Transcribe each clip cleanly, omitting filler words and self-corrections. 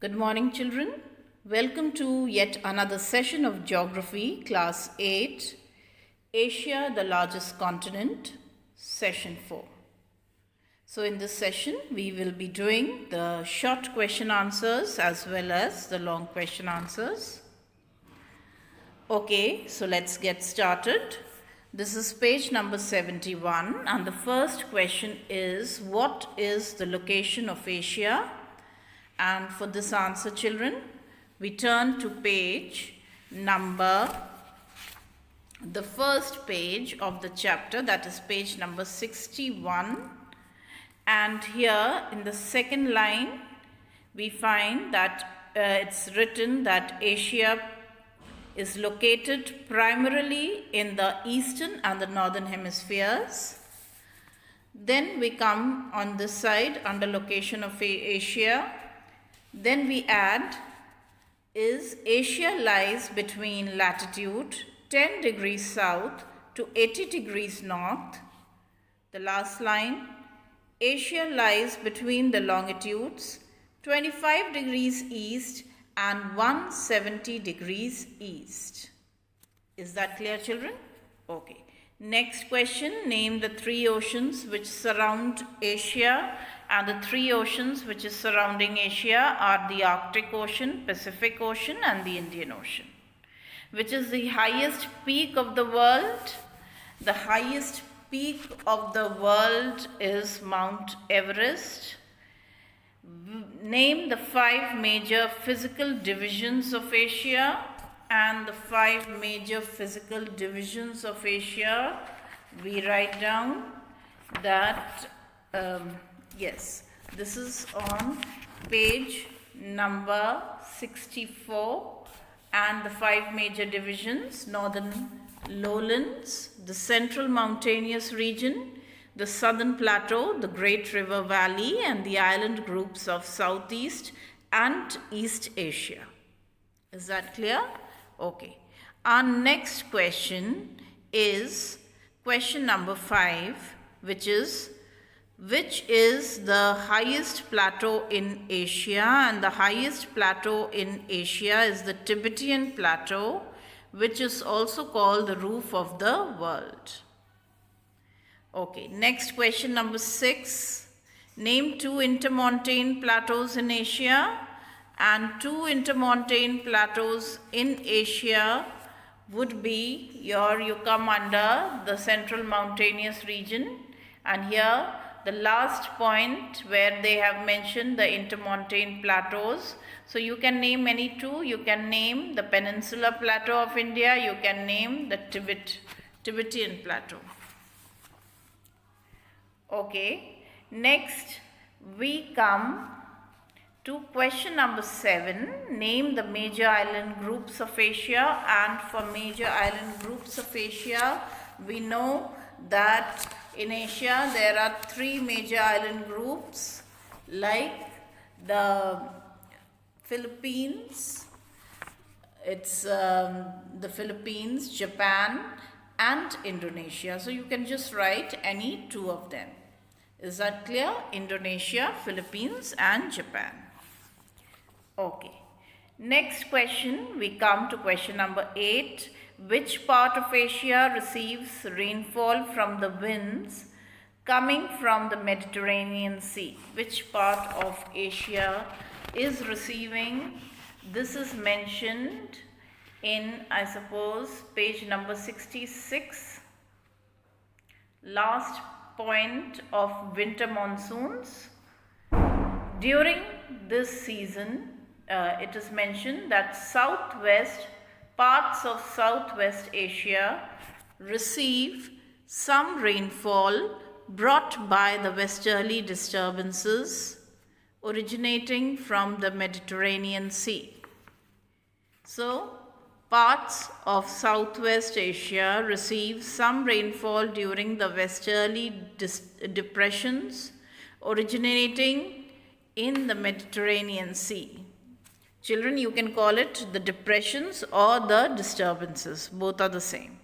Good morning, children. Welcome to yet another session of Geography, Class 8, Asia, the largest continent, Session 4. So in this session, we will be doing the short question answers as well as the long question answers. Okay, so let's get started. This is page number 71, and the first question is, what is the location of Asia? And for this answer, children, we turn to page number, the first page of the chapter, that is page number 61. And here in the second line, we find that it's written that Asia is located primarily in the eastern and the northern hemispheres. Then we come on this side under location of Asia. Then we add, is Asia lies between latitude 10 degrees south to 80 degrees north. The last line, Asia lies between the longitudes 25 degrees east and 170 degrees east. Is that clear, children? Okay. Next question, name the three oceans which surround Asia, and the three oceans which is surrounding Asia are the Arctic Ocean, Pacific Ocean and the Indian Ocean. Which is the highest peak of the world? The highest peak of the world is Mount Everest. Name the 5 major physical divisions of Asia. And the 5 major physical divisions of Asia, we write down that, yes, this is on page number 64, and the 5 major divisions: northern lowlands, the central mountainous region, the southern plateau, the Great River Valley, and the island groups of Southeast and East Asia. Is that clear? Okay. Our next question is question number 5, which is the highest plateau in Asia? And the highest plateau in Asia is the Tibetan Plateau, which is also called the roof of the world. Okay, next question number 6. Name 2 intermontane plateaus in Asia. And 2 intermontane plateaus in Asia would be, you come under the central mountainous region, and here the last point where they have mentioned the intermontane plateaus. So you can name any 2. You can name the Peninsular Plateau of India, you can name the Tibetan Plateau. Okay, next we come to question number 7. Name the major island groups of Asia. And for major island groups of Asia, we know that in Asia there are 3 major island groups, like the Philippines, it's the Philippines, Japan and Indonesia. So you can just write any 2 of them. Is that clear? Indonesia, Philippines and Japan. Okay. Next question, we come to question number 8. Which part of Asia receives rainfall from the winds coming from the Mediterranean Sea? Which part of Asia is receiving? This is mentioned in, I suppose, page number 66. Last point of winter monsoons. During this season, it is mentioned that parts of Southwest Asia receive some rainfall brought by the westerly disturbances originating from the Mediterranean Sea. So, parts of Southwest Asia receive some rainfall during the westerly depressions originating in the Mediterranean Sea. Children, you can call it the depressions or the disturbances. Both are the same.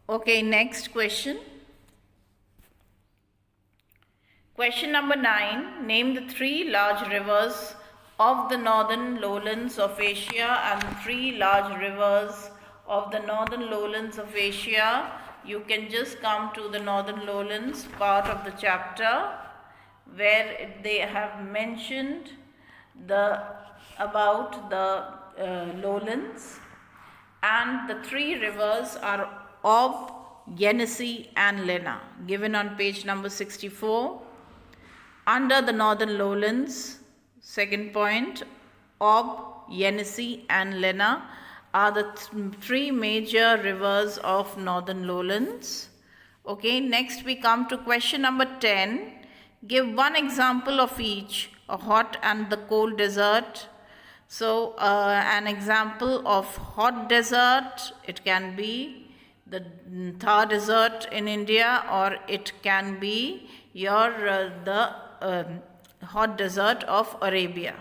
Okay, next question. Question number 9. Name the 3 large rivers of the northern lowlands of Asia and the three large rivers of the northern lowlands of Asia. You can just come to the northern lowlands part of the chapter where they have mentioned about the lowlands, and the three rivers are Ob, Yenisei and Lena, given on page number 64. Under the northern lowlands, second point, Ob, Yenisei and Lena are the three major rivers of northern lowlands. Okay, next we come to question number 10. Give one example of each, a hot and the cold desert. So, an example of hot desert, it can be the Thar desert in India, or it can be the hot desert of Arabia.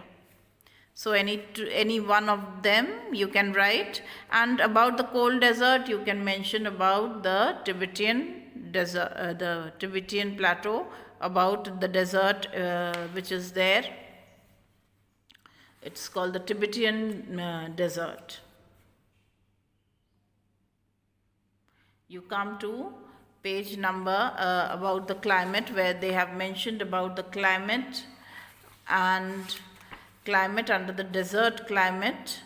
So, any one of them you can write. And about the cold desert, you can mention about the Tibetan desert, the Tibetan plateau, about the desert which is there. It's called the Tibetan desert. You come to page number about the climate, where they have mentioned about the climate and climate under the desert climate,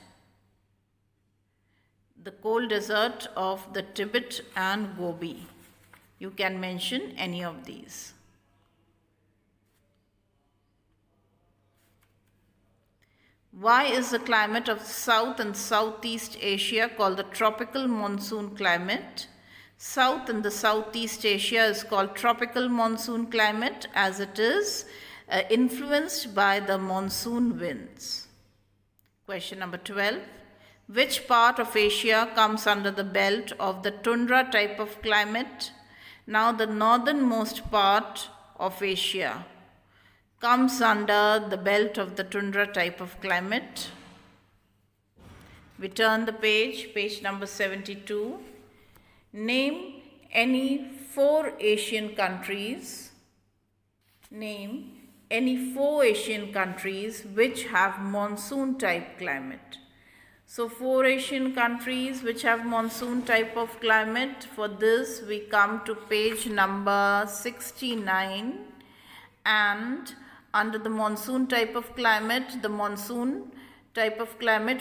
the cold desert of the Tibet and Gobi. You can mention any of these. Why is the climate of South and Southeast Asia called the tropical monsoon climate? South and the Southeast Asia is called tropical monsoon climate as it is influenced by the monsoon winds. Question number 12. Which part of Asia comes under the belt of the tundra type of climate? Now the northernmost part of Asia comes under the belt of the tundra type of climate. We turn the page number 72. Name any four Asian countries. Name any four Asian countries which have monsoon type climate. So 4 Asian countries which have monsoon type of climate. For this we come to page number 69, and under the monsoon type of climate,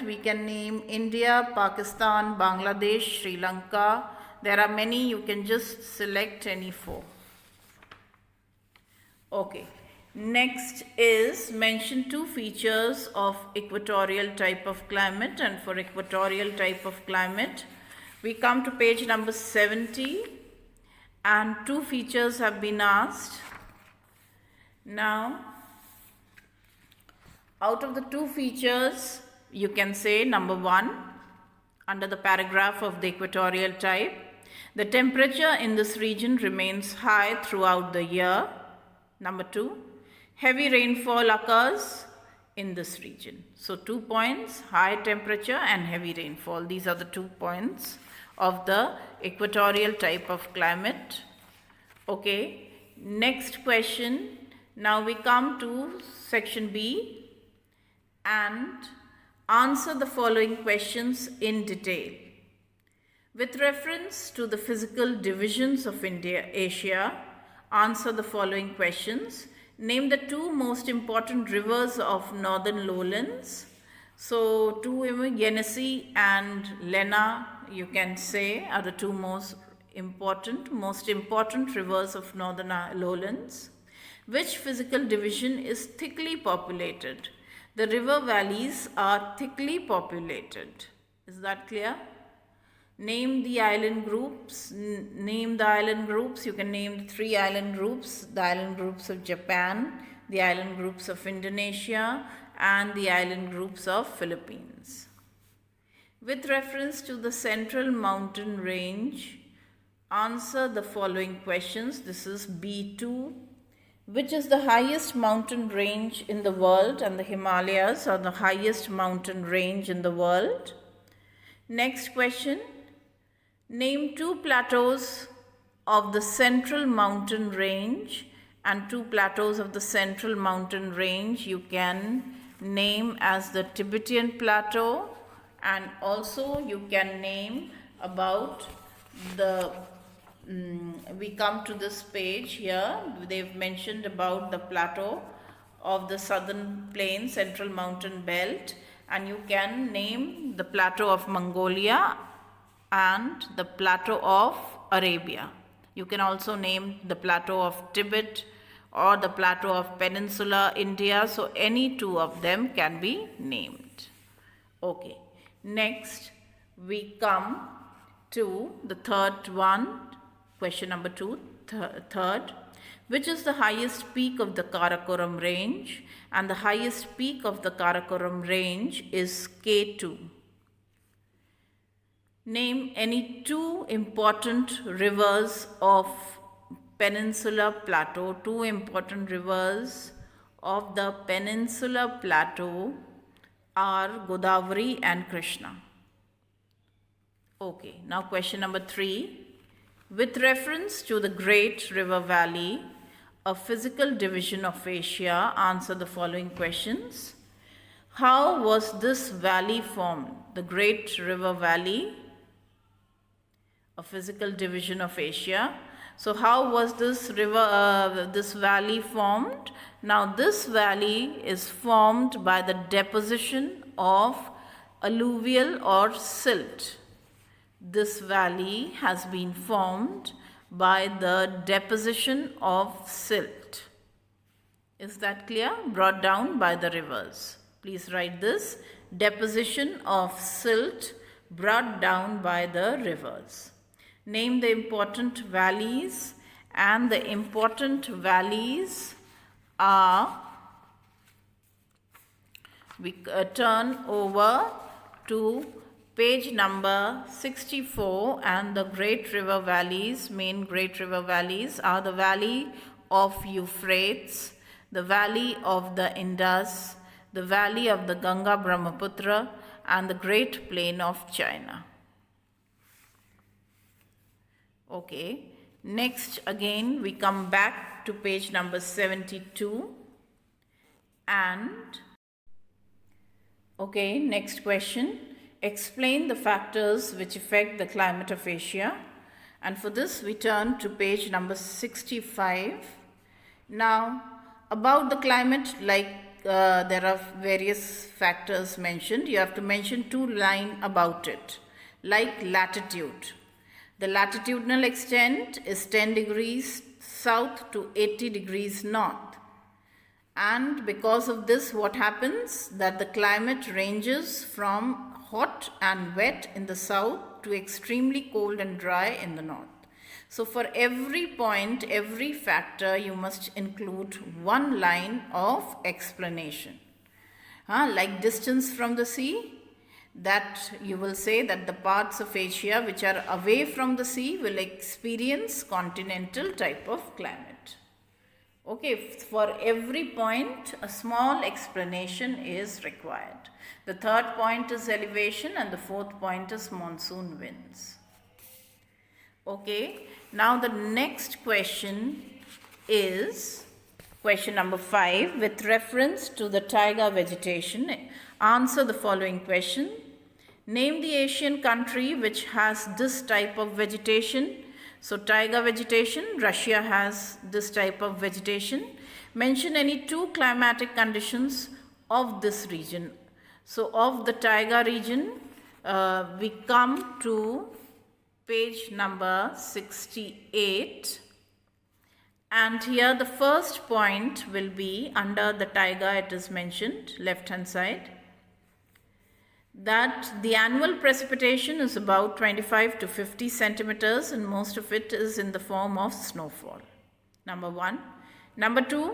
we can name India, Pakistan, Bangladesh, Sri Lanka. There are many, you can just select any 4. Okay. Next is mention 2 features of equatorial type of climate, and for equatorial type of climate, we come to page number 70, and 2 features have been asked. Now, out of the 2 features, you can say number 1, under the paragraph of the equatorial type, the temperature in this region remains high throughout the year. Number 2, heavy rainfall occurs in this region. So 2 points, high temperature and heavy rainfall. These are the 2 points of the equatorial type of climate. Okay, next question. Now we come to section B and answer the following questions in detail. With reference to the physical divisions of Asia, answer the following questions. Name the 2 most important rivers of northern lowlands. So 2, Yenisei and Lena, you can say, are the 2 most important rivers of northern lowlands. Which physical division is thickly populated? The river valleys are thickly populated. Is that clear? Name the island groups. Name the island groups. You can name 3 island groups. The island groups of Japan, the island groups of Indonesia, and the island groups of Philippines. With reference to the central mountain range, answer the following questions. This is B2. Which is the highest mountain range in the world? And the Himalayas are the highest mountain range in the world. Next question. Name 2 plateaus of the central mountain range, and 2 plateaus of the central mountain range you can name as the Tibetan Plateau, and also you can name about the we come to this page here. They've mentioned about the plateau of the southern plain, central mountain belt, and you can name the plateau of Mongolia and the plateau of Arabia. You can also name the plateau of Tibet or the plateau of Peninsular India. So any two of them can be named. Okay. Next, we come to the third one, question number 2, third. Which is the highest peak of the Karakoram range? And the highest peak of the Karakoram range is K2. Name any two important rivers of Peninsular Plateau. Two important rivers of the Peninsular Plateau are Godavari and Krishna. Okay, now question number 3. With reference to the Great River Valley, a physical division of Asia, answer the following questions. How was this valley formed? The Great River Valley, a physical division of Asia. So how was this river, this valley formed? Now this valley is formed by the deposition of alluvial or silt. This valley has been formed by the deposition of silt. Is that clear? Brought down by the rivers. Please write this. Deposition of silt brought down by the rivers. Name the important valleys, and the important valleys are, we turn over to page number 64, and the great river valleys, main great river valleys are the valley of Euphrates, the valley of the Indus, the valley of the Ganga Brahmaputra, and the great plain of China. Okay, next again we come back to page number 72, and okay, next question. Explain the factors which affect the climate of Asia. And for this we turn to page number 65. Now about the climate, like there are various factors mentioned. You have to mention 2 lines about it. Like latitude. The latitudinal extent is 10 degrees south to 80 degrees north. And because of this, what happens? That the climate ranges from hot and wet in the south to extremely cold and dry in the north. So for every point, every factor, you must include 1 line of explanation. Like distance from the sea, that you will say that the parts of Asia which are away from the sea will experience continental type of climate. Okay, for every point a small explanation is required. The third point is elevation, and the fourth point is monsoon winds. Okay, now the next question is question number 5. With reference to the taiga vegetation, answer the following question. Name the Asian country which has this type of vegetation. So taiga vegetation, Russia has this type of vegetation. Mention any 2 climatic conditions of this region. So of the taiga region, we come to page number 68. And here the first point will be under the taiga, it is mentioned, left hand side, that the annual precipitation is about 25 to 50 centimeters, and most of it is in the form of snowfall. Number 1. Number 2,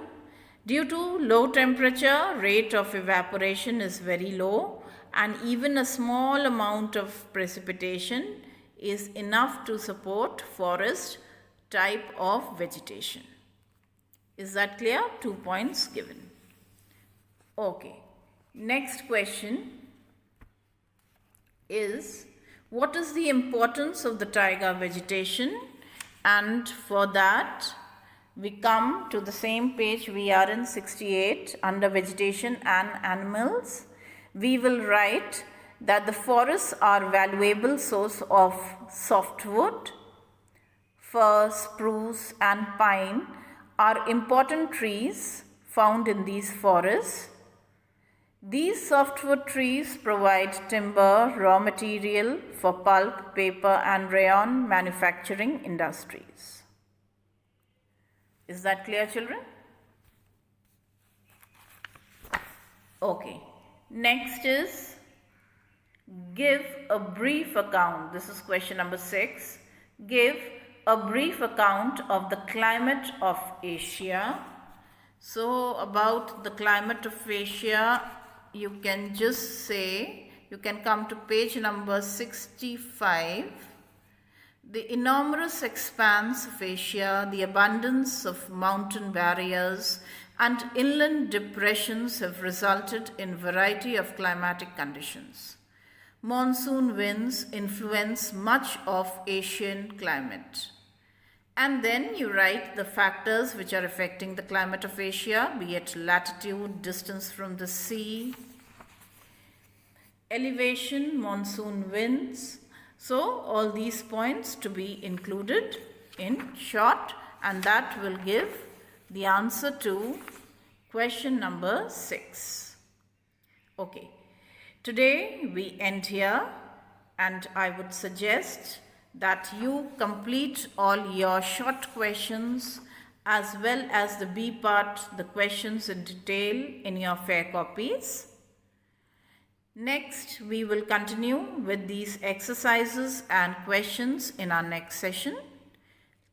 due to low temperature, rate of evaporation is very low, and even a small amount of precipitation is enough to support forest type of vegetation. Is that clear? 2 points given. Okay. Next question is, what is the importance of the taiga vegetation? And for that we come to the same page. We are in 68 under Vegetation and Animals. We will write that the forests are valuable source of softwood. Fir, spruce and pine are important trees found in these forests. These softwood trees provide timber, raw material for pulp, paper and rayon manufacturing industries. Is that clear, children? Okay. Next is give a brief account. This is question number 6. Give a brief account of the climate of Asia. So about the climate of Asia, you can just say, you can come to page number 65. The enormous expanse of Asia, the abundance of mountain barriers and inland depressions have resulted in a variety of climatic conditions. Monsoon winds influence much of Asian climate. And then you write the factors which are affecting the climate of Asia, be it latitude, distance from the sea, elevation, monsoon winds. So all these points to be included in short, and that will give the answer to question number 6. Okay, today we end here, and I would suggest that you complete all your short questions as well as the B part, the questions in detail in your fair copies. Next, we will continue with these exercises and questions in our next session.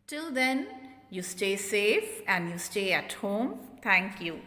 Till then, you stay safe and you stay at home. Thank you.